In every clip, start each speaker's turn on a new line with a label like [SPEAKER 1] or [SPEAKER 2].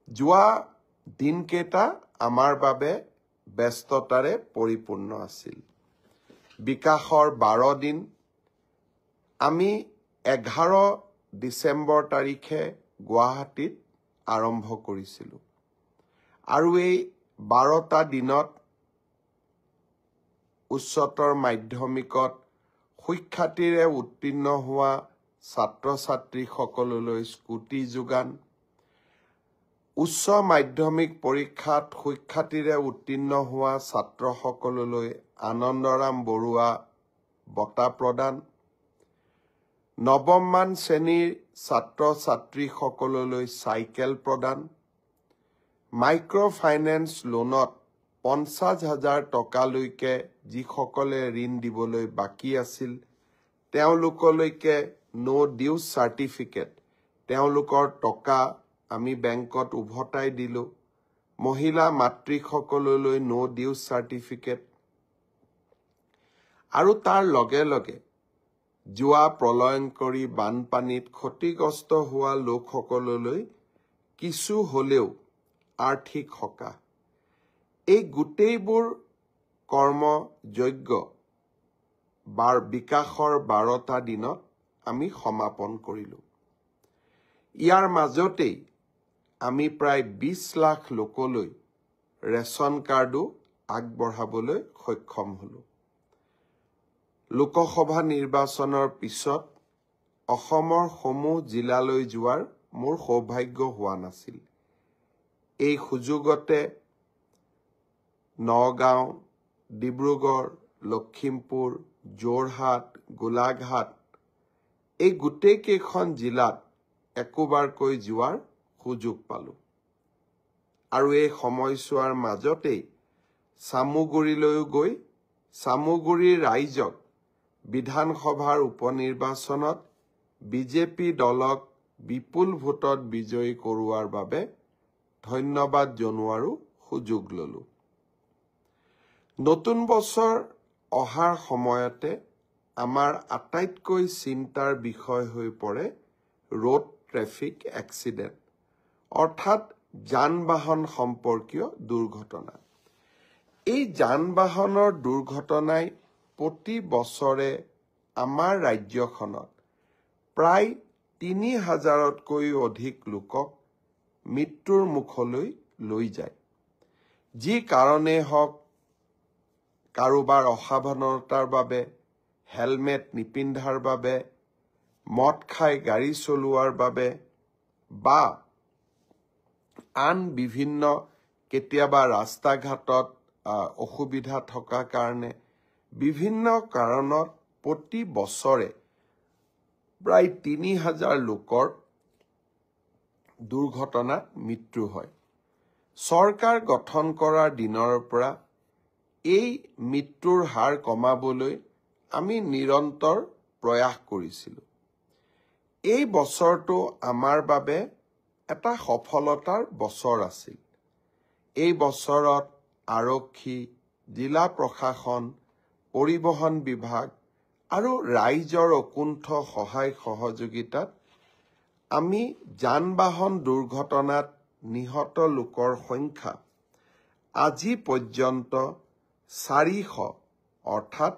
[SPEAKER 1] যোৱা দিনকেইটা আমাৰ বাবে ব্যস্ততাৰে পৰিপূৰ্ণ আছিল। বিকাশৰ 12 দিন আমি 11 ডিচেম্বৰ তাৰিখে গুৱাহাটীত আৰম্ভ কৰিছিলোঁ আৰু এই 12টা দিনত উচ্চতৰ মাধ্যমিকত সুখ্যাতিৰে উত্তীৰ্ণ হোৱা ছাত্ৰ-ছাত্ৰীসকললৈ স্কুটি যোগান, উচ্চ মাধ্যমিক পৰীক্ষাত সুখ্যাতিৰে উত্তীৰ্ণ হোৱা ছাত্ৰসকললৈ আনন্দৰাম বৰুৱা বঁটা প্ৰদান, নৱমমান শ্ৰেণীৰ ছাত্ৰ-ছাত্ৰীসকললৈ চাইকেল প্ৰদান, মাইক্ৰ' ফাইনেন্স লোনত 50,000 টকালৈকে যিসকলে ঋণ দিবলৈ বাকী আছিল তেওঁলোকলৈকে নো ডিউজ চাৰ্টিফিকেট, তেওঁলোকৰ টকা আমি বেংকত উভতাই দিলোঁ। মহিলা মাতৃসকললৈ নো ডিউজ চাৰ্টিফিকেট আৰু তাৰ লগে লগে যোৱা প্ৰলয়ংকৰী বানপানীত ক্ষতিগ্ৰস্ত হোৱা লোকসকললৈ কিছু হ'লেও আৰ্থিক সকাহ। এই গোটেইবোৰ কৰ্মযজ্ঞ বিকাশৰ 12টা দিনত আমি সমাপন কৰিলোঁ। ইয়াৰ মাজতেই আমি প্ৰায় 20 লাখ লোকলৈ ৰেচন কাৰ্ডো আগবঢ়াবলৈ সক্ষম হ'লোঁ। লোকসভা নিৰ্বাচনৰ পিছত অসমৰ সমূহ জিলালৈ যোৱাৰ মোৰ সৌভাগ্য হোৱা নাছিল। এই সুযোগতে নগাঁও, ডিব্ৰুগড়, লখিমপুৰ, যোৰহাট, গোলাঘাট এই গোটেইকেইখন জিলাত একোবাৰকৈ যোৱাৰ সুযোগ পালোঁ আৰু এই সময়ছোৱাৰ মাজতেই চামুগুৰিলৈও গৈ চামুগুৰিৰ ৰাইজক বিধানসভাৰ উপনিৰ্বাচনত বিজেপি দলক বিপুল ভোটত বিজয়ী কৰোৱাৰ বাবে ধন্যবাদ জনোৱাৰো সুযোগ ললোঁ। নতুন বছৰ অহাৰ সময়তে আমাৰ আটাইতকৈ চিন্তাৰ বিষয় হৈ পৰে ৰোড ট্ৰেফিক এক্সিডেণ্ট অৰ্থাৎ যান-বাহন সম্পৰ্কীয় দুৰ্ঘটনা। এই যান-বাহনৰ দুৰ্ঘটনাই প্ৰতি বছৰে আমাৰ ৰাজ্যখনত প্ৰায় 3,000তকৈও অধিক লোকক মৃত্যুৰ মুখলৈ লৈ যায়। যি কাৰণেই হওক, কাৰোবাৰ অসাৱধানতাৰ বাবে, হেলমেট নিপিন্ধাৰ বাবে, মদ খাই গাড়ী চলোৱাৰ বাবে বা আন বিভিন্ন কেতিয়াবা ৰাস্তা ঘাটত অসুবিধা থকা কাৰণে বিভিন্ন কাৰণত প্ৰতি বছৰে প্ৰায় 3,000 লোকৰ দুৰ্ঘটনাত মৃত্যু হয়। চৰকাৰ গঠন কৰাৰ দিনৰ পৰা এই মৃত্যুৰ হাৰ কমাবলৈ আমি নিৰন্তৰ প্ৰয়াস কৰিছিলোঁ। এই বছৰটো আমাৰ বাবে এটা সফলতাৰ বছৰ আছিল। এই বছৰত আৰক্ষী, জিলা প্ৰশাসন, পৰিবহণ বিভাগ আৰু ৰাইজৰ অকুণ্ঠ সহায় সহযোগিতাত আমি যান-বাহন দুৰ্ঘটনাত নিহত লোকৰ সংখ্যা আজি পৰ্যন্ত 400 অৰ্থাৎ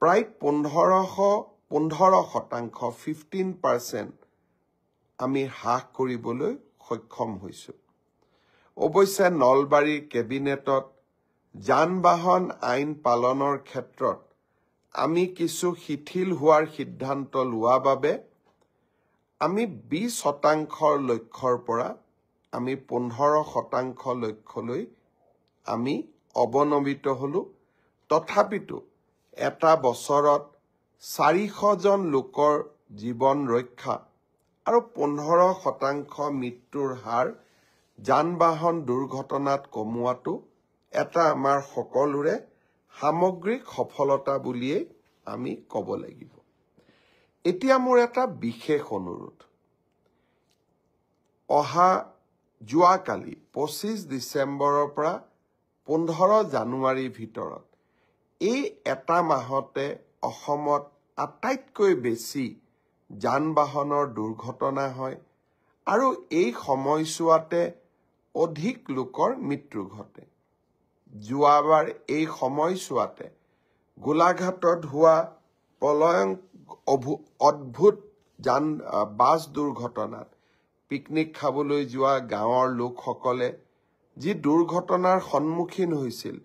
[SPEAKER 1] প্ৰায় 15% আমি হ্ৰাস কৰিবলৈ সক্ষম হৈছোঁ। অৱশ্যে নলবাৰীৰ কেবিনেটত যান-বাহন আইন পালনৰ ক্ষেত্ৰত আমি কিছু শিথিল হোৱাৰ সিদ্ধান্ত লোৱা বাবে আমি 20% লক্ষ্যৰ পৰা আমি 15% লক্ষ্যলৈ আমি অৱনমিত হ'লোঁ। তথাপিতো এটা বছৰত 400 জন লোকৰ জীৱন ৰক্ষা আৰু 15% মৃত্যুৰ হাৰ যান-বাহন দুৰ্ঘটনাত কমোৱাটো এটা আমাৰ সকলোৰে সামগ্ৰিক সফলতা বুলিয়েই আমি ক'ব লাগিব। এতিয়া মোৰ এটা বিশেষ অনুৰোধ, যোৱাকালি 25 ডিচেম্বৰৰ পৰা 15 জানুৱাৰীৰ ভিতৰত এই এটা মাহতে অসমত আটাইতকৈ বেছি যান-বাহনৰ দুৰ্ঘটনা হয় আৰু এই সময়ছোৱাতে অধিক লোকৰ মৃত্যু ঘটে। যোৱাবাৰ এই সময়ছোৱাতে গোলাঘাটত হোৱা অদ্ভুত বাছ দুৰ্ঘটনাত পিকনিক খাবলৈ যোৱা গাঁৱৰ লোকসকলে যি দুৰ্ঘটনাৰ সন্মুখীন হৈছিল,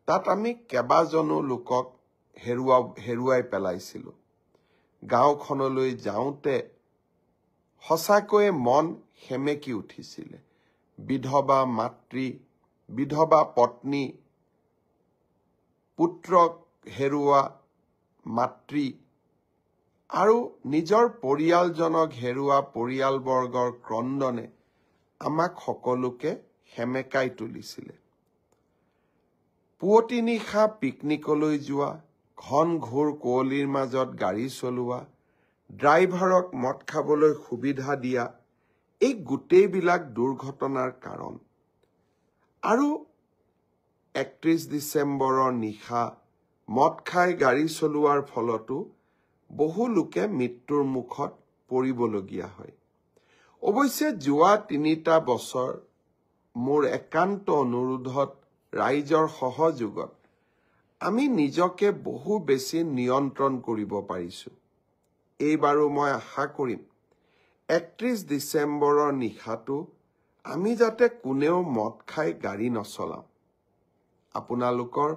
[SPEAKER 1] তাত আমি কেইবাজনো লোকক হেৰুৱাই পেলাইছিলোঁ। গাঁওখনলৈ যাওঁতে সঁচাকৈয়ে মন সেমেকি উঠিছিলে। বিধৱা পত্নী, পুত্ৰক হেৰুওৱা মাতৃ আৰু নিজৰ পৰিয়ালজনক হেৰুওৱা পৰিয়ালবৰ্গৰ ক্ৰন্দনে আমাক সকলোকে সেমেকাই তুলিছিলে। পুৱতি নিশা পিকনিকলৈ যোৱা, ঘন ঘোৰ কুঁৱলীৰ মাজত গাড়ী চলোৱা, ড্ৰাইভাৰক মদ খাবলৈ সুবিধা দিয়া, এই গোটেইবিলাক দুৰ্ঘটনাৰ কাৰণ। আৰু 31 ডিচেম্বৰৰ নিশা মদ খাই গাড়ী চলোৱাৰ ফলতো বহু লোকে মৃত্যুৰ মুখত পৰিবলগীয়া হয়। অৱশ্যে যোৱা 3টা বছৰ মোৰ একান্ত অনুৰোধত, ৰাইজৰ সহযোগত আমি নিজকে বহু বেছি নিয়ন্ত্ৰণ কৰিব পাৰিছো। এইবাৰো মই আশা কৰিম 31 ডিচেম্বৰৰ নিশাটো আমি যাতে কোনেও মদ খাই গাড়ী নচলাওঁ। আপোনালোকৰ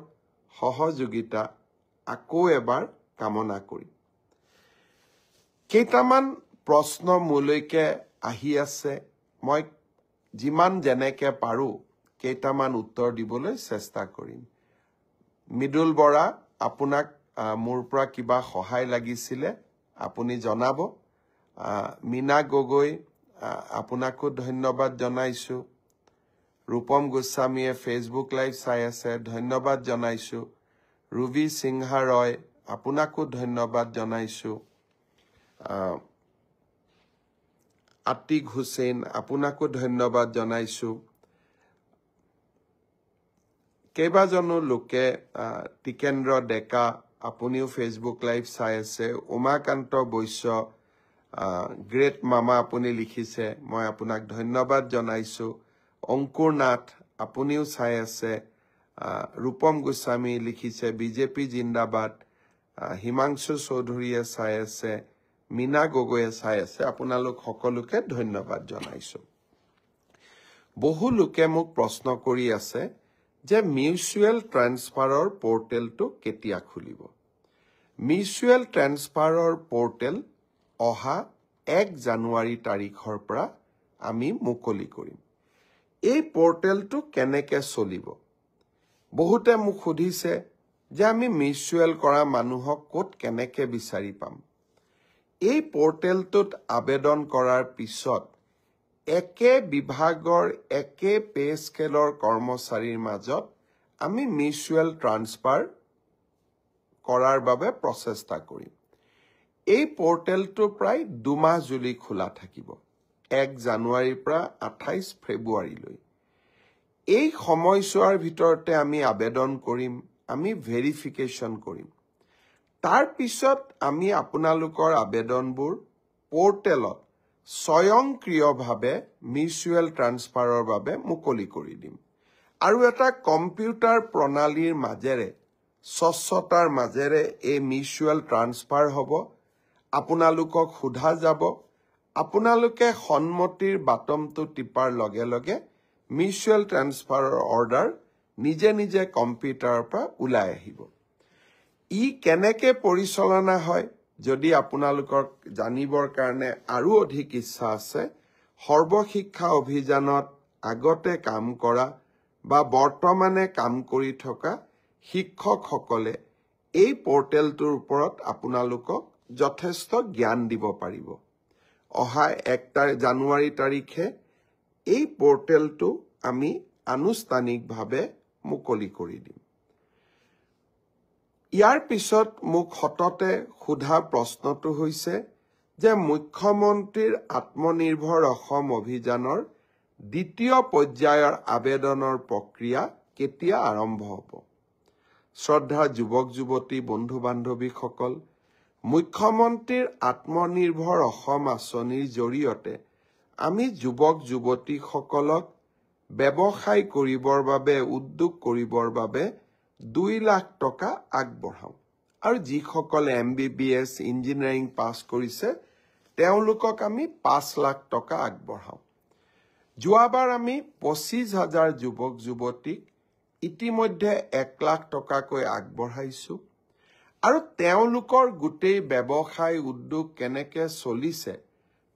[SPEAKER 1] সহযোগিতা আকৌ এবাৰ কামনা কৰিম। কেইটামান প্ৰশ্ন মোলৈকে আহি আছে। মই যেনেকে পাৰো কেইটামান উত্তৰ দিবলৈ চেষ্টা কৰিম। মৃদুল বৰা, আপোনাক মোৰ পৰা কিবা সহায় লাগিছিলে আপুনি জনাব। মীনা গগৈ, আপোনাকো ধন্যবাদ জনাইছো। ৰূপম গোস্বামীয়ে ফেচবুক লাইভ চাই আছে, ধন্যবাদ জনাইছো। ৰুবি সিংহা ৰয়, আপোনাকো ধন্যবাদ জনাইছো। আতিক হুছেইন, আপোনাকো ধন্যবাদ জনাইছো। কেইবাজনো লোকে, টিকেন্দ্ৰ ডেকা, আপুনিও ফেচবুক লাইভ চাই আছে। উমাকান্ত বৈশ্য, গ্ৰেট মামা আপুনি লিখিছে, মই আপোনাক ধন্যবাদ জনাইছো। অংকুৰ নাথ, আপুনিও চাই আছে। ৰূপম গোস্বামী লিখিছে বিজেপি জিন্দাবাদ। হিমাংশু চৌধুৰীয়ে চাই আছে। মীনা গগৈয়ে চাই আছে। আপোনালোক সকলোকে ধন্যবাদ জনাইছো। বহু লোকে মোক প্ৰশ্ন কৰি আছে যে মিউচুৱেল ট্ৰান্সফাৰৰ পৰ্টেলটো কেতিয়া খুলিব। মিউচুৱেল ট্ৰান্সফাৰৰ পৰ্টেল অহা 1 জানুৱাৰী তাৰিখৰ পৰা আমি মুকলি কৰিম। এই পৰ্টেলটো কেনেকে চলিব? বহুতে মোক সুধিছে যে আমি মিউচুৱেল কৰা মানুহক ক'ত কেনেকে বিচাৰি পাম। এই পৰ্টেলটোত আবেদন কৰাৰ পিছত একে বিভাগৰ একে পে স্কেলৰ কৰ্মচাৰীৰ মাজত আমি মিউচুৱেল ট্ৰান্সফাৰ কৰাৰ বাবে প্ৰচেষ্টা কৰিম। এই পৰ্টেলটো প্ৰায় 2 মাহ জুৰি খোলা থাকিব, 1 জানুৱাৰীৰ পৰা 28 ফেব্ৰুৱাৰীলৈ। এই সময়ছোৱাৰ ভিতৰতে আমি আবেদন কৰিম, আমি ভেৰিফিকেশ্যন কৰিম। তাৰ পিছত আমি আপোনালোকৰ আবেদনবোৰ পৰ্টেলত স্বয়ংক্ৰিয়ভাৱে মিউচুৱেল ট্ৰান্সফাৰৰ বাবে মুকলি কৰি দিম। আৰু এটা কম্পিউটাৰ প্ৰণালীৰ মাজেৰে, স্বচ্ছতাৰ মাজেৰে এই মিউচুৱেল ট্ৰান্সফাৰ হ'ব। আপোনালোকক সোধা যাব, আপোনালোকে সন্মতিৰ বাটনটো টিপাৰ লগে লগে মিউচুৱেল ট্ৰান্সফাৰৰ অৰ্ডাৰ নিজে নিজে কম্পিউটাৰৰ পৰা ওলাই আহিব। ই কেনেকে পৰিচালনা হয়, যদি আপোনালোকৰ জানিবৰ কাৰণে আৰু অধিক ইচ্ছা আছে, সৰ্বশিক্ষা অভিযানত আগতে কাম কৰা বা বৰ্তমানে কাম কৰি থকা শিক্ষকসকলে এই পৰ্টেলটোৰ ওপৰত আপোনালোকক যথেষ্ট জ্ঞান দিব পাৰিব। অহা 1 জানুৱাৰী তাৰিখে এই পৰ্টেলটো আমি আনুষ্ঠানিকভাৱে মুকলি কৰি দিম। ইয়াৰ পিছত মোক সততে সোধা প্ৰশ্নটো হৈছে যে মুখ্যমন্ত্ৰীৰ আত্মনিৰ্ভৰ অসম অভিযানৰ 2য় পৰ্যায়ৰ আবেদনৰ প্ৰক্ৰিয়া কেতিয়া আৰম্ভ হ'ব। শ্ৰদ্ধা যুৱক যুৱতী বন্ধু বান্ধৱীসকল, মুখ্যমন্ত্ৰীৰ আত্মনিৰ্ভৰ অসম আঁচনিৰ জৰিয়তে আমি যুৱক যুৱতীসকলক ব্যৱসায় কৰিবৰ বাবে উদ্যোগ কৰিবৰ বাবে 2 লাখ টকা আগবঢ়াও আৰু যিসকলে MBBS ইঞ্জিনিয়াৰিং পাছ কৰিছে তেওঁলোকক আমি 5 লাখ টকা আগবঢ়াও যোৱাবাৰ আমি 25,000 যুৱক যুৱতীক ইতিমধ্যে 1 লাখ টকাকৈ আগবঢ়াইছো আৰু তেওঁলোকৰ গোটেই ব্যৱসায় উদ্যোগ কেনেকৈ চলিছে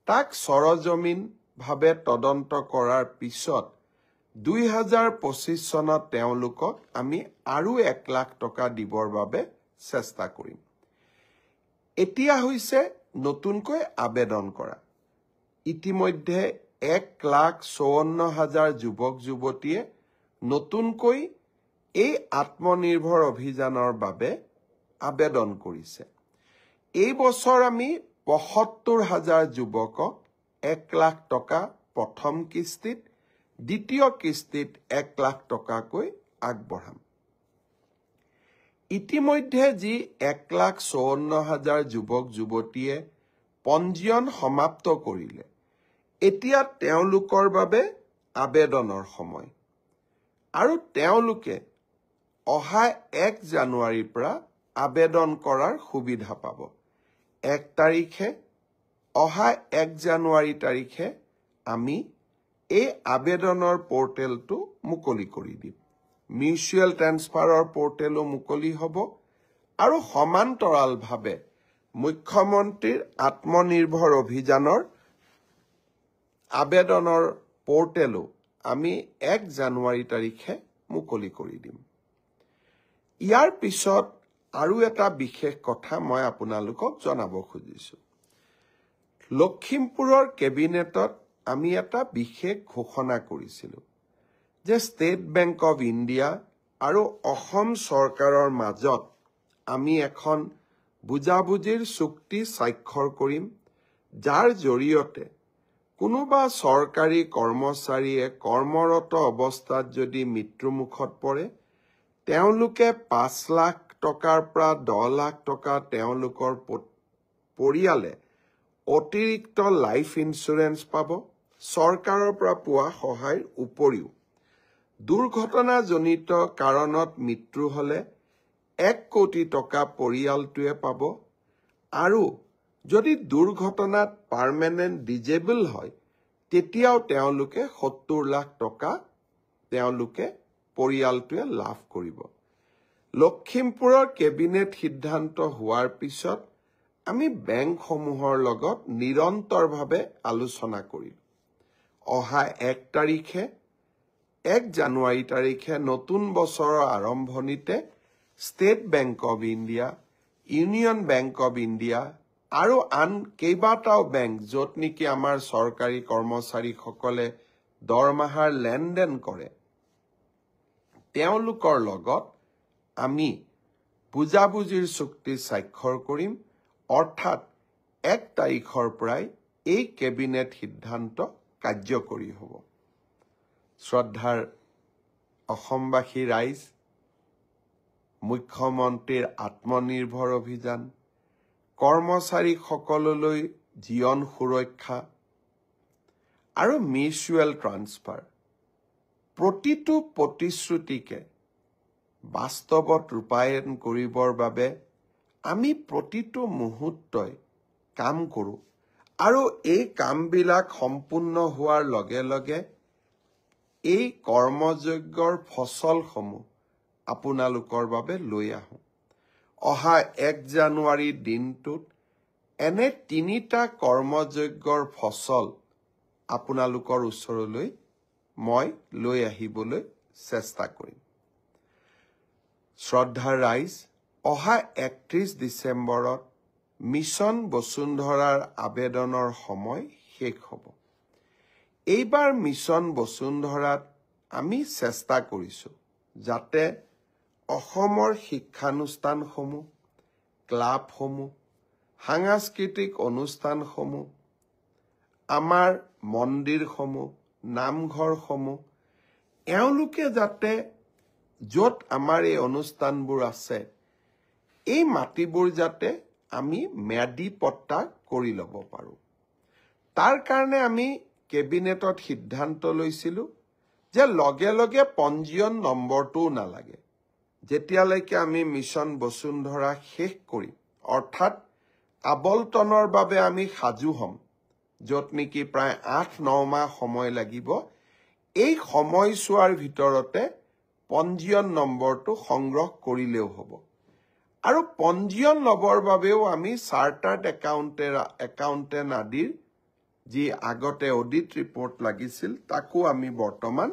[SPEAKER 1] তাক সৰজমিন ভাৱে তদন্ত কৰাৰ পিছত 2025 চনত তেওঁলোকক আমি আৰু 1 লাখ টকা দিবৰ বাবে চেষ্টা কৰিম এতিয়া হৈছে নতুনকৈ আবেদন কৰা ইতিমধ্যে 1,54,000 যুৱক যুৱতীয়ে নতুনকৈ এই আত্মনিৰ্ভৰ অভিযানৰ বাবে আবেদন কৰিছে এই বছৰ আমি ৭৫,000 যুৱকক 1 লাখ টকা প্ৰথম কিস্তিত দ্বিতীয় কিস্তিত 1 লাখ টকাকৈ আগবঢ়াম ইতিমধ্যে যি 1,54,000 যুৱক যুৱতীয়ে পঞ্জীয়ন সমাপ্ত কৰিলে এতিয়া তেওঁলোকৰ বাবে আবেদনৰ সময় আৰু তেওঁলোকে অহা 1 জানুৱাৰীৰ পৰা আবেদন কৰাৰ সুবিধা পাব 1 তাৰিখে অহা 1 জানুৱাৰী তাৰিখে আমি এই আবেদনৰ পোৰ্টেলটো মুকলি কৰি দিম মিউচুৱেল ট্ৰান্সফাৰৰ পোৰ্টেলো মুকলি হ'ব আৰু সমান্তৰালভাৱে মুখ্যমন্ত্ৰীৰ আত্মনিৰ্ভৰ অভিযানৰ আবেদনৰ পোৰ্টেলো আমি 1 জানুৱাৰী তাৰিখে মুকলি কৰি দিম ইয়াৰ পিছত আৰু এটা বিশেষ কথা মই আপোনালোকক জনাব খুজিছো লখিমপুৰৰ কেবিনেটত আমি এটা বিশেষ ঘোষণা কৰিছিলো যে ষ্টেট বেংক অফ ইণ্ডিয়া আৰু অসম চৰকাৰৰ মাজত আমি এখন বুজাবুজিৰ চুক্তি স্বাক্ষৰ কৰিম যাৰ জৰিয়তে কোনোবা চৰকাৰী কৰ্মচাৰীয়ে কৰ্মৰত অৱস্থাত যদি মৃত্যুমুখত পৰে তেওঁলোকে 5 লাখ টকাৰ পৰা 10 লাখ টকা তেওঁলোকৰ পৰিয়ালে অতিৰিক্ত লাইফ ইন্সুৰেন্স পাব চৰকাৰৰ পৰা পোৱা সহায়ৰ উপৰিও দুৰ্ঘটনাজনিত কাৰণত মৃত্যু হলে 1 কোটি টকা পৰিয়ালটোৱে পাব আৰু যদি দুৰ্ঘটনাত পাৰ্মানেন্ট ডিজেবল হয় তেতিয়াও তেওঁলোকে 70 লাখ টকা তেওঁলোকে পৰিয়ালটোৱে লাভ কৰিব লখিমপুৰৰ কেবিনেট সিদ্ধান্ত হোৱাৰ পিছত আমি বেংকসমূহৰ লগত নিৰন্তৰভাৱে আলোচনা কৰিম অহা 1 তাৰিখে 1 জানুৱাৰী তাৰিখে নতুন বছৰৰ আৰম্ভণিতে state bank of India union bank of India আৰু আন কেইবাটাও বেংক য'ত নেকি আমাৰ চৰকাৰী কৰ্মচাৰীসকলে দৰমহাৰ লেনদেন কৰে তেওঁলোকৰ লগত আমি বুজাবুজিৰ চুক্তি স্বাক্ষৰ কৰিম অৰ্থাৎ 1 তাৰিখৰ পৰাই এই কেবিনেট সিদ্ধান্ত কাৰ্যকৰী হ'ব শ্ৰদ্ধাৰ অসমবাসী ৰাইজ মুখ্যমন্ত্ৰীৰ আত্মনিৰ্ভৰ অভিযান কৰ্মচাৰীসকললৈ জীৱন সুৰক্ষা আৰু মিউচুৱেল ট্ৰান্সফাৰ প্ৰতিটো প্ৰতিশ্ৰুতিকে বাস্তৱত ৰূপায়ণ কৰিবৰ বাবে আমি প্ৰতিটো মুহূৰ্তই কাম কৰোঁ আৰু এই কামবিলাক সম্পূৰ্ণ হোৱাৰ লগে লগে এই কৰ্মযজ্ঞৰ ফচলসমূহ আপোনালোকৰ বাবে লৈ আহোঁ অহা 1 জানুৱাৰী দিনটোত এনে 3টা কৰ্মযজ্ঞৰ ফচল আপোনালোকৰ ওচৰলৈ মই লৈ আহিবলৈ চেষ্টা কৰিম শ্ৰদ্ধাৰ ৰাইজ অহা 31 ডিচেম্বৰত মিছন বসুন্ধৰাৰ আবেদনৰ সময় শেষ হ'ব এইবাৰ মিছন বসুন্ধৰাত আমি চেষ্টা কৰিছো যাতে অসমৰ শিক্ষানুষ্ঠানসমূহ ক্লাবসমূহ সাংস্কৃতিক অনুষ্ঠানসমূহ আমাৰ মন্দিৰসমূহ নামঘৰসমূহ এওঁলোকে যাতে য'ত আমাৰ এই অনুষ্ঠানবোৰ আছে এই মাটিবোৰ যাতে আমি ম্যাদী পট্টা কৰি ল'ব পাৰোঁ তাৰ কাৰণে আমি কেবিনেটত সিদ্ধান্ত লৈছিলো যে লগে লগে পঞ্জীয়ন নম্বৰটোও নালাগে যেতিয়ালৈকে আমি মিছন বসুন্ধৰা শেষ কৰিম অৰ্থাৎ আবলটনৰ বাবে আমি সাজু হম য'ত নেকি প্ৰায় ৮-৯ মাহ সময় লাগিব এই সময়ছোৱাৰ ভিতৰতে পঞ্জীয়ন নম্বৰটো সংগ্ৰহ কৰিলেও হ'ব আৰু পঞ্জীয়ন ল'বৰ বাবেও আমি চাৰ্টাৰ্ড একাউণ্টেণ্ট আদিৰ যি আগতে অডিট ৰিপৰ্ট লাগিছিল তাকো আমি বৰ্তমান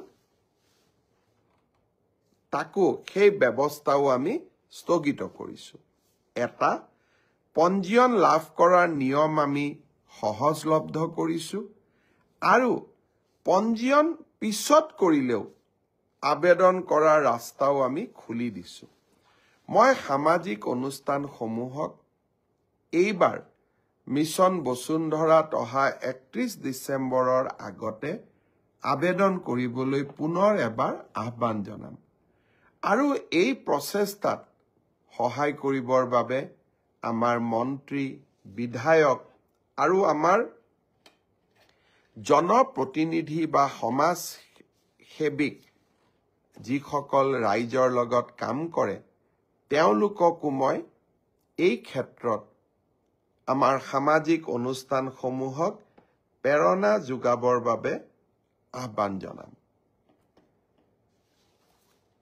[SPEAKER 1] সেই ব্যৱস্থাও আমি স্থগিত কৰিছো এটা পঞ্জীয়ন লাভ কৰাৰ নিয়ম আমি সহজলব্ধ কৰিছো আৰু পঞ্জীয়ন পিছত কৰিলেও আবেদন কৰাৰ ৰাস্তাও আমি খুলি দিছো মই সামাজিক অনুষ্ঠানসমূহক এইবাৰ মিছন বসুন্ধৰাত অহা 31 ডিচেম্বৰৰ আগতে আবেদন কৰিবলৈ পুনৰ এবাৰ আহ্বান জনাম আৰু এই প্ৰচেষ্টাত সহায় কৰিবৰ বাবে আমাৰ মন্ত্ৰী বিধায়ক আৰু আমাৰ জনপ্ৰতিনিধি বা সমাজ সেৱিক যিসকল ৰাইজৰ লগত কাম কৰে তেওঁলোককো মই এই ক্ষেত্ৰত আমাৰ সামাজিক অনুষ্ঠানসমূহক প্ৰেৰণা যোগাবৰ বাবে আহ্বান জনাম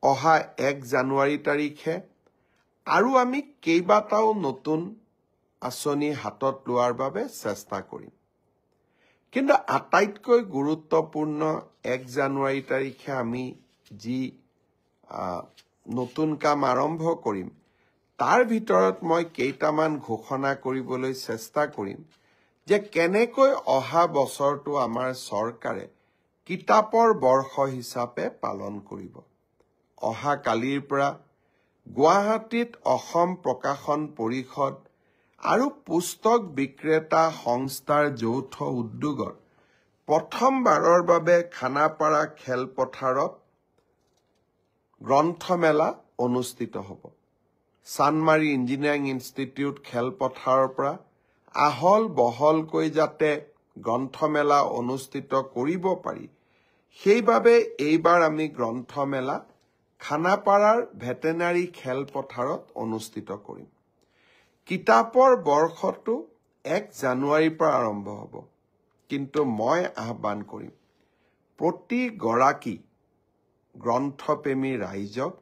[SPEAKER 1] অহা 1 জানুৱাৰী তাৰিখে আৰু আমি কেইবাটাও নতুন আঁচনি হাতত লোৱাৰ বাবে চেষ্টা কৰিম কিন্তু আটাইতকৈ গুৰুত্বপূৰ্ণ 1 জানুৱাৰী তাৰিখে আমি যি নতুন কাম আৰম্ভ কৰিম তাৰ ভিতৰত মই কেইটামান ঘোষণা কৰিবলৈ চেষ্টা কৰিম যে কেনেকৈ অহা বছৰটো আমাৰ চৰকাৰে কিতাপৰ বৰ্ষ হিচাপে পালন কৰিব অহা কালিৰ পৰা গুৱাহাটীত অসম প্ৰকাশন পৰিষদ আৰু পুস্তক বিক্ৰেতা সংস্থাৰ যৌথ উদ্যোগত প্ৰথমবাৰৰ বাবে খানাপাৰা খেলপথাৰত গ্ৰন্থমেলা অনুষ্ঠিত হ'ব চানমাৰী ইঞ্জিনিয়াৰিং ইনষ্টিটিউট খেলপথাৰৰ পৰা আহল বহলকৈ যাতে গ্ৰন্থমেলা অনুষ্ঠিত কৰিব পাৰি সেইবাবে এইবাৰ আমি গ্ৰন্থমেলা খানাপাৰাৰ ভেটেনাৰী খেলপথাৰত অনুষ্ঠিত কৰিম কিতাপৰ বৰ্ষটো 1 জানুৱাৰীৰ পৰা আৰম্ভ হ'ব কিন্তু মই আহ্বান কৰিম প্ৰতিগৰাকী গ্ৰন্থপ্ৰেমী ৰাইজক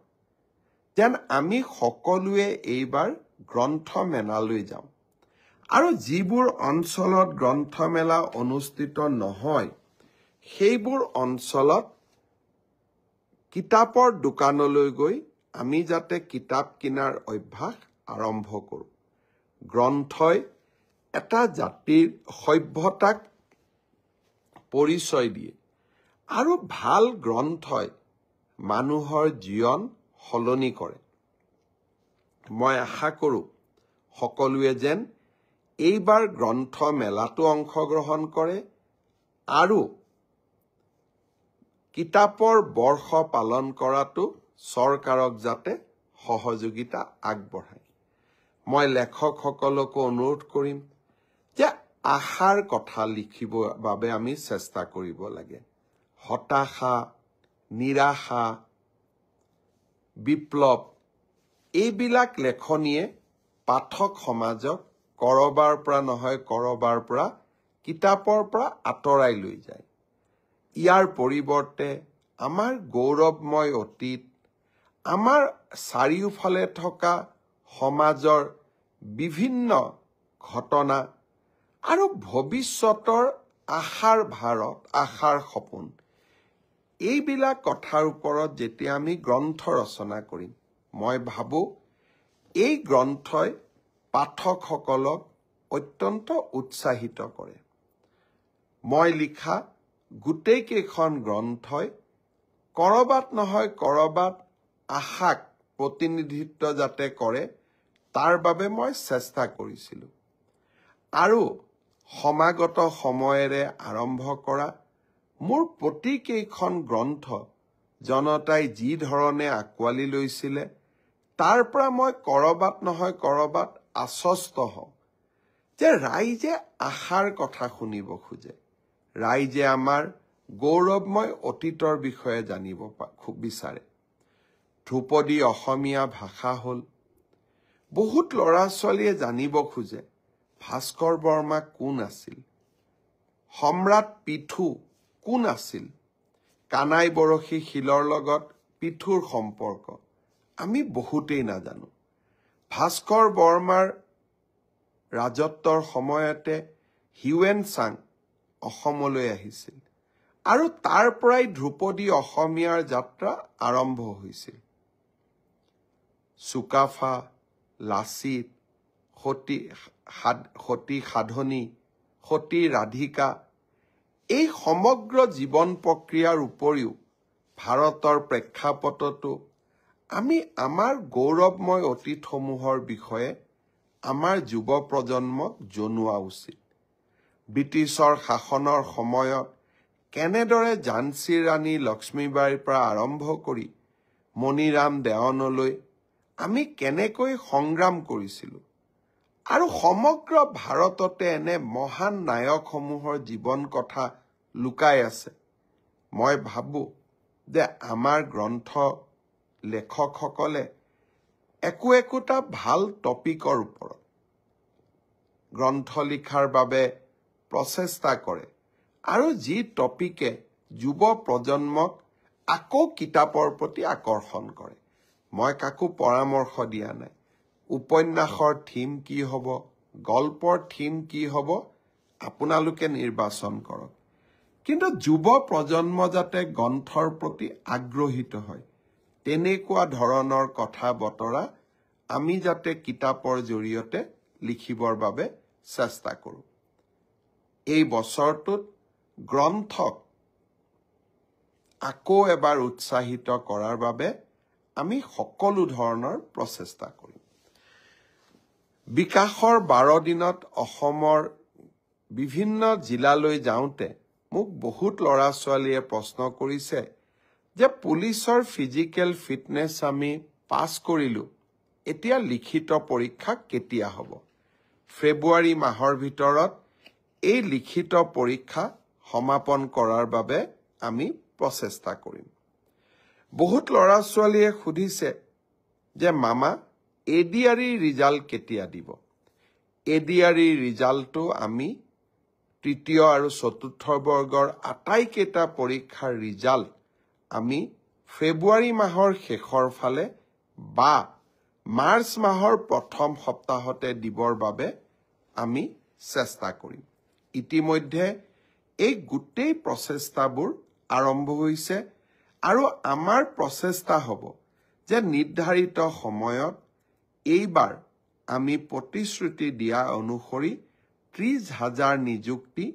[SPEAKER 1] যেন আমি সকলোৱে এইবাৰ গ্ৰন্থমেলালৈ যাওঁ আৰু যিবোৰ অঞ্চলত গ্ৰন্থমেলা অনুষ্ঠিত নহয় সেইবোৰ অঞ্চলত কিতাপৰ দোকানলৈ গৈ আমি যাতে কিতাপ কিনাৰ অভ্যাস আৰম্ভ কৰোঁ গ্ৰন্থই এটা জাতিৰ সভ্যতাক পৰিচয় দিয়ে আৰু ভাল গ্ৰন্থই মানুহৰ জীৱন সলনি কৰে মই আশা কৰোঁ সকলোৱে যেন এইবাৰ গ্ৰন্থ মেলাটো অংশগ্ৰহণ কৰে আৰু কিতাপৰ বৰ্ষ পালন কৰাটো চৰকাৰক যাতে সহযোগিতা আগবঢ়ায় মই লেখকসকলকো অনুৰোধ কৰিম যে আশাৰ কথা লিখিবৰ বাবে আমি চেষ্টা কৰিব লাগে হতাশা নিৰাশা বিপ্লৱ এইবিলাক লেখনিয়ে পাঠক সমাজক কৰবাৰ পৰা নহয় কৰবাৰ পৰা কিতাপৰ পৰা আঁতৰাই লৈ যায় ইয়াৰ পৰিৱৰ্তে আমাৰ গৌৰৱময় অতীত আমাৰ চাৰিওফালে থকা সমাজৰ বিভিন্ন ঘটনা আৰু ভৱিষ্যতৰ আশাৰ ভাৰত আশাৰ সপোন এইবিলাক কথাৰ ওপৰত যেতিয়া আমি গ্ৰন্থ ৰচনা কৰিম মই ভাবো এই গ্ৰন্থই পাঠকসকলক অত্যন্ত উৎসাহিত কৰে মই লিখা গোটেই কেইখন গ্ৰন্থই কৰবাত নহয় কৰবাত আশাক প্ৰতিনিধিত্ব যাতে কৰে তাৰ বাবে মই চেষ্টা কৰিছিলো আৰু সমাগত সময়েৰে আৰম্ভ কৰা মোৰ প্ৰতিকেইখন গ্ৰন্থ জনতাই যি ধৰণে আঁকোৱালি লৈছিলে তাৰ পৰা মই কৰবাত নহয় কৰবাত আশ্বস্ত হওঁ যে ৰাইজে আশাৰ কথা শুনিব খোজে ৰাইজে আমাৰ গৌৰৱময় অতীতৰ বিষয়ে জানিব খুব বিচাৰে। ধ্ৰুপদী অসমীয়া ভাষা হ'ল। বহুত ল'ৰা ছোৱালীয়ে জানিব খোজে ভাস্কৰ বৰ্মা কোন আছিল, সম্ৰাট পিথু কোন আছিল, কানাই বৰশী শিলৰ লগত পিথুৰ সম্পৰ্ক আমি বহুতেই নাজানো। ভাস্কৰ বৰ্মাৰ ৰাজত্বৰ সময়তে হিউৱেন চাং অসমলৈ আহিছিল আৰু তাৰ পৰাই ধ্ৰুপদী অসমীয়াৰ যাত্ৰা আৰম্ভ হৈছিল। চুকাফা, লাচিত, সতী সাধনী, সতী ৰাধিকা, এই সমগ্ৰ জীৱন প্ৰক্ৰিয়াৰ উপৰিও ভাৰতৰ প্ৰেক্ষাপটতো আমি আমাৰ গৌৰৱময় অতীতসমূহৰ বিষয়ে আমাৰ যুৱ প্ৰজন্মক জনোৱা উচিত। ব্ৰিটিছৰ শাসনৰ সময়ত কেনেদৰে ঝান্সী ৰাণী লক্ষ্মীবাইৰ পৰা আৰম্ভ কৰি মণিৰাম দেৱানলৈ আমি কেনেকৈ সংগ্ৰাম কৰিছিলোঁ আৰু সমগ্ৰ ভাৰততে এনে মহান নায়কসমূহৰ জীৱন কথা লুকাই আছে। মই ভাবোঁ যে আমাৰ গ্ৰন্থ লেখকসকলে একোটা ভাল টপিকৰ ওপৰত গ্ৰন্থ লিখাৰ বাবে প্ৰচেষ্টা কৰে আৰু যি টপিকে যুৱ প্ৰজন্মক আকৌ কিতাপৰ প্ৰতি আকৰ্ষণ কৰে। মই কাকো পৰামৰ্শ দিয়া নাই উপন্যাসৰ থিম কি হ'ব, গল্পৰ থিম কি হ'ব, আপোনালোকে নিৰ্বাচন কৰক। কিন্তু যুৱ প্ৰজন্ম যাতে গ্ৰন্থৰ প্ৰতি আগ্ৰহীত হয় তেনেকুৱা ধৰণৰ কথা বতৰা আমি যাতে কিতাপৰ জৰিয়তে লিখিবৰ বাবে চেষ্টা কৰোঁ। এই বছৰটোত গ্ৰন্থক আকৌ এবাৰ উৎসাহিত কৰাৰ বাবে আমি সকলো ধৰণৰ প্ৰচেষ্টা কৰিম। বিকাশৰ 12 দিনত অসমৰ বিভিন্ন জিলালৈ যাওঁতে মোক বহুত ল'ৰা ছোৱালীয়ে প্ৰশ্ন কৰিছে যে পুলিচৰ ফিজিকেল ফিটনেছ আমি পাছ কৰিলোঁ, এতিয়া লিখিত পৰীক্ষা কেতিয়া হ'ব? ফেব্ৰুৱাৰী মাহৰ ভিতৰত এই লিখিত পৰীক্ষা সমাপন কৰাৰ বাবে আমি প্ৰচেষ্টা কৰিম। বহুত ল'ৰা ছোৱালীয়ে সুধিছে যে মামা এডিআৰই ৰিজাল্ট কেতিয়া দিব? এডিআৰই ৰিজাল্টটো আমি তৃতীয় আৰু চতুৰ্থ বৰ্গৰ আটাইকেইটা পৰীক্ষাৰ ৰিজাল্ট আমি ফেব্ৰুৱাৰী মাহৰ শেষৰ ফালে বা মাৰ্চ মাহৰ প্ৰথম সপ্তাহতে দিবৰ বাবে আমি চেষ্টা কৰিম। ইতিমধ্যে এই গোটেই প্ৰচেষ্টাবোৰ আৰম্ভ হৈছে আৰু আমাৰ প্ৰচেষ্টা হ'ব যে নিৰ্ধাৰিত সময়ত এইবাৰ আমি প্ৰতিশ্ৰুতি দিয়া অনুসৰি 30,000 নিযুক্তি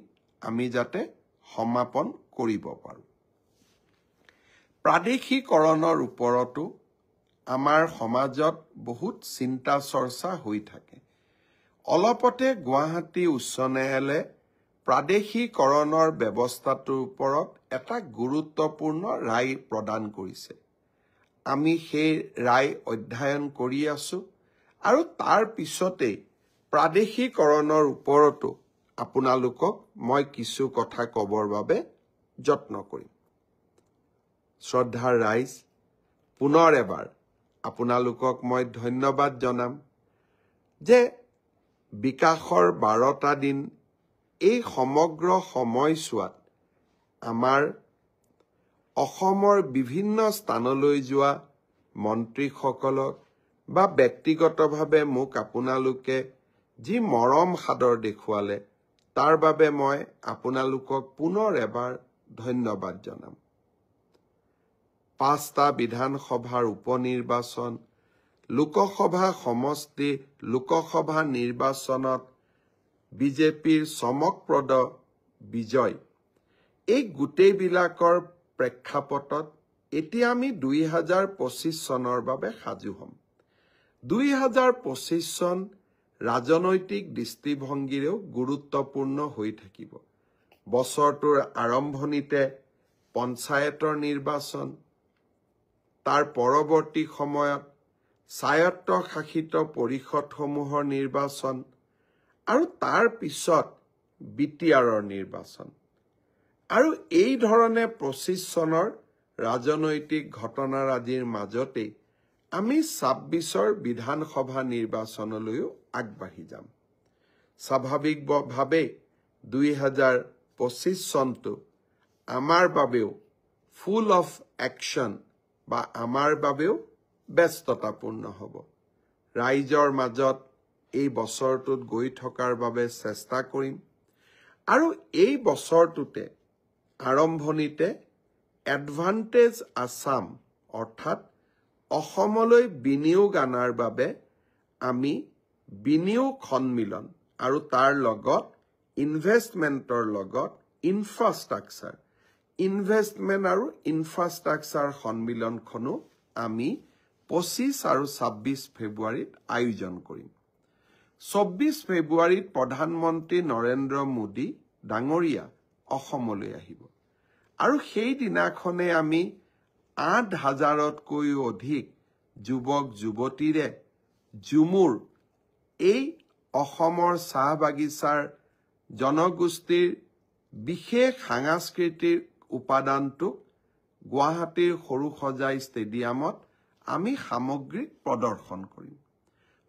[SPEAKER 1] আমি যাতে সমাপন কৰিব পাৰোঁ। প্ৰাদেশিকৰণৰ ওপৰতো আমাৰ সমাজত বহুত চিন্তা চৰ্চা হৈ থাকে। অলপতে গুৱাহাটী উচ্চ ন্যায়ালয়ে প্ৰাদেশিকৰণৰ ব্যৱস্থাটোৰ ওপৰত এটা গুৰুত্বপূৰ্ণ ৰায় প্ৰদান কৰিছে। আমি সেই ৰায় অধ্যয়ন কৰি আছোঁ আৰু তাৰ পিছতেই প্ৰাদেশিকৰণৰ ওপৰতো আপোনালোকক মই কিছু কথা ক'বৰ বাবে যত্ন কৰিম। শ্ৰদ্ধাৰ ৰাইজ, পুনৰ এবাৰ আপোনালোকক মই ধন্যবাদ জনাম যে বিকাশৰ 12টা দিন এই সমগ্ৰ সময়ছোৱাত আমাৰ অসমৰ বিভিন্ন স্থানলৈ যোৱা মন্ত্ৰীসকলক বা ব্যক্তিগতভাৱে মোক আপোনালোকে যি মৰম সাদৰ দেখুৱালে তাৰ বাবে মই আপোনালোকক পুনৰ এবাৰ ধন্যবাদ জনাম। 5টা বিধানসভাৰ উপনিৰ্বাচন, লোকসভা সমষ্টি লোকসভা নিৰ্বাচনত বিজেপিৰ চমকপ্ৰদ বিজয়, এই গোটেইবিলাকৰ প্ৰেক্ষাপটত এতিয়া আমি 2025 চনৰ বাবে সাজু হ'ম। 2025 চন ৰাজনৈতিক দৃষ্টিভংগীৰেও গুৰুত্বপূৰ্ণ হৈ থাকিব। বছৰটোৰ আৰম্ভণিতে পঞ্চায়তৰ নিৰ্বাচন, তাৰ পৰৱৰ্তী সময়ত স্বায়ত্তশাসিত পৰিষদসমূহৰ নিৰ্বাচন আৰু তাৰ পিছত বিটিআৰৰ নিৰ্বাচন। আৰু এই ধৰণে 25 চনৰ ৰাজনৈতিক ঘটনাৰাজিৰ মাজতে আমি 26ৰ বিধানসভা নিৰ্বাচনলৈও আগবাঢ়ি যাম। স্বাভাৱিকভাৱে 2025 চনটো আমাৰ বাবেও ফুল অফ একশ্যন বা আমাৰ বাবেও ব্যস্ততাপূৰ্ণ হ'ব। ৰাইজৰ মাজত এই বছৰটোত গৈ থকাৰ বাবে চেষ্টা কৰিম আৰু এই বছৰটোতে আৰম্ভণিতে এডভান্টেজ আছাম অৰ্থাৎ অসমলৈ বিনিয়োগ অনাৰ বাবে আমি বিনিয়োগ সন্মিলন আৰু তাৰ লগত ইনভেষ্টমেণ্টৰ লগত ইনফ্ৰাষ্ট্ৰাকচাৰ ইনভেষ্টমেণ্ট আৰু ইনফ্ৰাষ্ট্ৰাকচাৰ সন্মিলনখনো আমি 25 আৰু 26 ফেব্ৰুৱাৰীত আয়োজন কৰিম। 24 ফেব্ৰুৱাৰীত প্ৰধানমন্ত্ৰী নৰেন্দ্ৰ মোদী ডাঙৰীয়া অসমলৈ আহিব আৰু সেই দিনাখনে আমি 8,000তকৈও অধিক যুৱক যুৱতীৰে ঝুমুৰ এই অসমৰ চাহ বাগিচাৰ জনগোষ্ঠীৰ বিশেষ সাংস্কৃতিক উপাদানটোক গুৱাহাটীৰ সৰুসজাই ষ্টেডিয়ামত আমি সামগ্ৰিক প্ৰদৰ্শন কৰিম।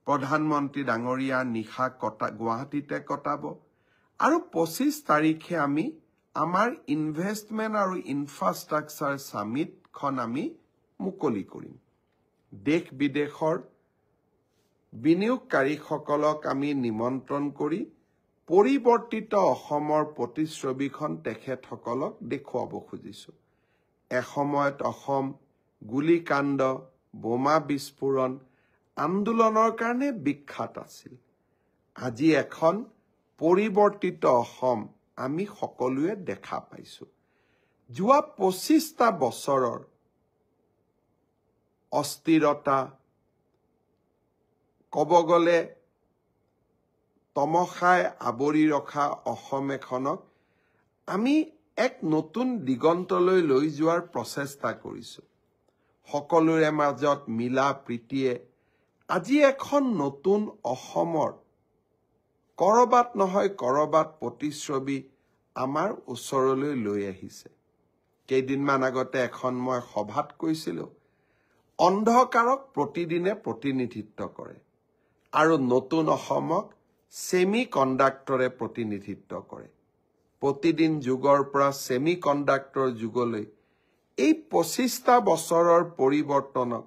[SPEAKER 1] প্ৰধানমন্ত্ৰী ডাঙৰীয়া নিশা গুৱাহাটীতে কটাব আৰু 25 তাৰিখে আমি আমাৰ ইনভেষ্টমেণ্ট আৰু ইনফ্ৰাষ্ট্ৰাকচাৰ সামিটখন আমি মুকলি কৰিম। দেশ বিদেশৰ বিনিয়োগকাৰীসকলক আমি নিমন্ত্ৰণ কৰি পৰিৱৰ্তিত অসমৰ প্ৰতিচ্ছবিখন তেখেতসকলক দেখুৱাব খুজিছো। এসময়ত অসম গুলীকাণ্ড বোমা বিস্ফোৰণ আন্দোলনৰ কাৰণে বিখ্যাত আছিল। আজি এখন পৰিৱৰ্তিত অসম আমি সকলোৱে দেখা পাইছো। যোৱা 25টা বছৰৰ অস্থিৰতা ক'ব গ'লে তমসাই আৱৰি ৰখা অসম এখনক আমি এক নতুন দিগন্তলৈ লৈ যোৱাৰ প্ৰচেষ্টা কৰিছো। সকলোৰে মাজত মিলা প্ৰীতিয়ে আজি এখন নতুন অসমৰ কৰবাত নহয় কৰবাত প্ৰতিচ্ছবি আমাৰ ওচৰলৈ লৈ আহিছে। কেইদিনমান আগতে এখন মই সভাত কৈছিলো, অন্ধকাৰক প্ৰতিদিনে প্ৰতিনিধিত্ব কৰে আৰু নতুন অসমক সেমি কণ্ডাক্টৰে প্ৰতিনিধিত্ব কৰে। প্ৰতিদিন যুগৰ পৰা সেমি কণ্ডাক্টৰ যুগলৈ এই 25টা বছৰৰ পৰিৱৰ্তনক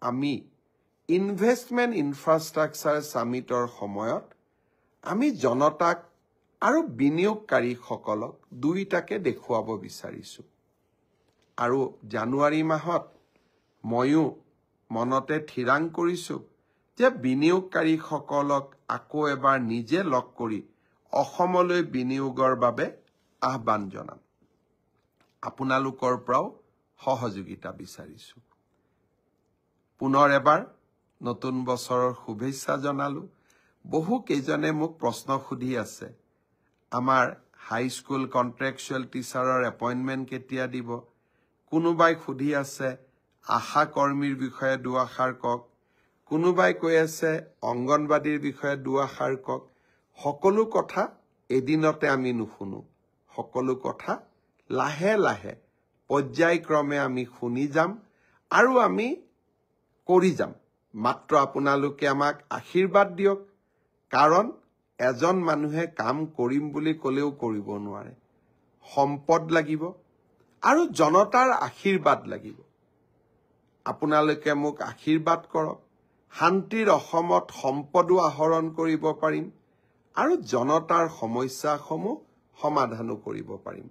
[SPEAKER 1] আমি ইনভেষ্টমেণ্ট ইনফ্ৰাষ্ট্ৰাকচাৰ সামিটৰ সময়ত আমি জনতাক আৰু বিনিয়োগকাৰীসকলক দুইটাকে দেখুৱাব বিচাৰিছো। আৰু জানুৱাৰী মাহত ময়ো মনতে থিৰাং কৰিছো যে বিনিয়োগকাৰীসকলক আকৌ এবাৰ নিজে লগ কৰি অসমলৈ বিনিয়োগৰ বাবে আহ্বান জনাম। আপোনালোকৰ পৰাও সহযোগিতা বিচাৰিছো। পুনৰ এবাৰ নতুন বছৰৰ শুভেচ্ছা জনালো। বহু কেইজনে মোক প্ৰশ্ন সুধি আছে, আমাৰ হাইস্কুল কন্ট্ৰেকচুৱেল টিচাৰৰ এপইণ্টমেণ্ট কেতিয়া দিব? কোনোবাই সুধি আছে আশা কৰ্মীৰ বিষয়ে দুআষাৰ কওক, কোনোবাই কৈ আছে অংগনবাদীৰ বিষয়ে দুআষাৰ কওক। সকলো কথা এদিনতে আমি নুশুনো, সকলো কথা লাহে লাহে পৰ্যায়ক্ৰমে আমি শুনি যাম আৰু আমি কৰি যাম। মাত্ৰ আপোনালোকে আমাক আশীৰ্বাদ দিয়ক, কাৰণ এজন মানুহে কাম কৰিম বুলি ক'লেও কৰিব নোৱাৰে। সম্পদ লাগিব আৰু জনতাৰ আশীৰ্বাদ লাগিব। আপোনালোকে মোক আশীৰ্বাদ কৰক, শান্তিৰ অসমত সম্পদো আহৰণ কৰিব পাৰিম আৰু জনতাৰ সমস্যাসমূহ সমাধানো কৰিব পাৰিম।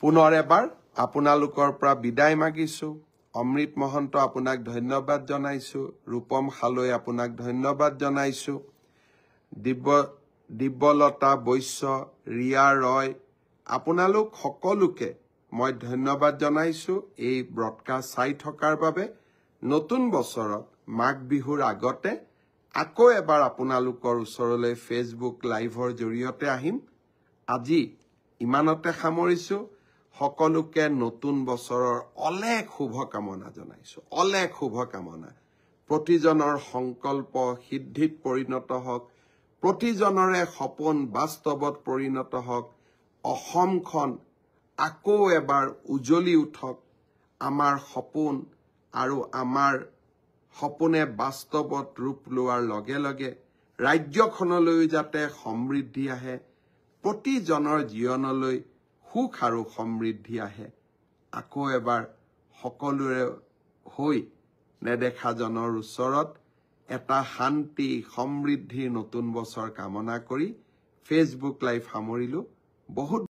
[SPEAKER 1] পুনৰ এবাৰ আপোনালোকৰ পৰা বিদায় মাগিছো। অমৃত মহন্ত আপোনাক ধন্যবাদ জনাইছো, ৰূপম খালৈ আপোনাক ধন্যবাদ জনাইছো, দিব্যলতা বৈশ্য, ৰিয়া ৰয়, আপোনালোক সকলোকে মই ধন্যবাদ জনাইছো এই ব্ৰডকাষ্ট চাই থকাৰ বাবে। নতুন বছৰত মাঘ বিহুৰ আগতে আকৌ এবাৰ আপোনালোকৰ ওচৰলৈ ফেচবুক লাইভৰ জৰিয়তে আহিম। আজি ইমানতে সামৰিছো। সকলোকে নতুন বছৰৰ অলেখ শুভকামনা জনাইছো, অলেখ শুভকামনা। প্ৰতিজনৰ সংকল্প সিদ্ধিত পৰিণত হওক, প্ৰতিজনৰে সপোন বাস্তৱত পৰিণত হওক, অসমখন আকৌ এবাৰ উজ্বলি উঠক। আমাৰ সপোন আৰু আমাৰ সপোনে বাস্তৱত ৰূপ লোৱাৰ লগে লগে ৰাজ্যখনলৈ যাতে সমৃদ্ধি আহে, প্ৰতিজনৰ জীৱনলৈ সুখ আৰু সমৃদ্ধি আহে। আকৌ এবাৰ সকলোৰে হৈ নেদেখাজনৰ ওচৰত এটা শান্তি সমৃদ্ধিৰ নতুন বছৰ কামনা কৰি ফেচবুক লাইভ সামৰিলো। বহুত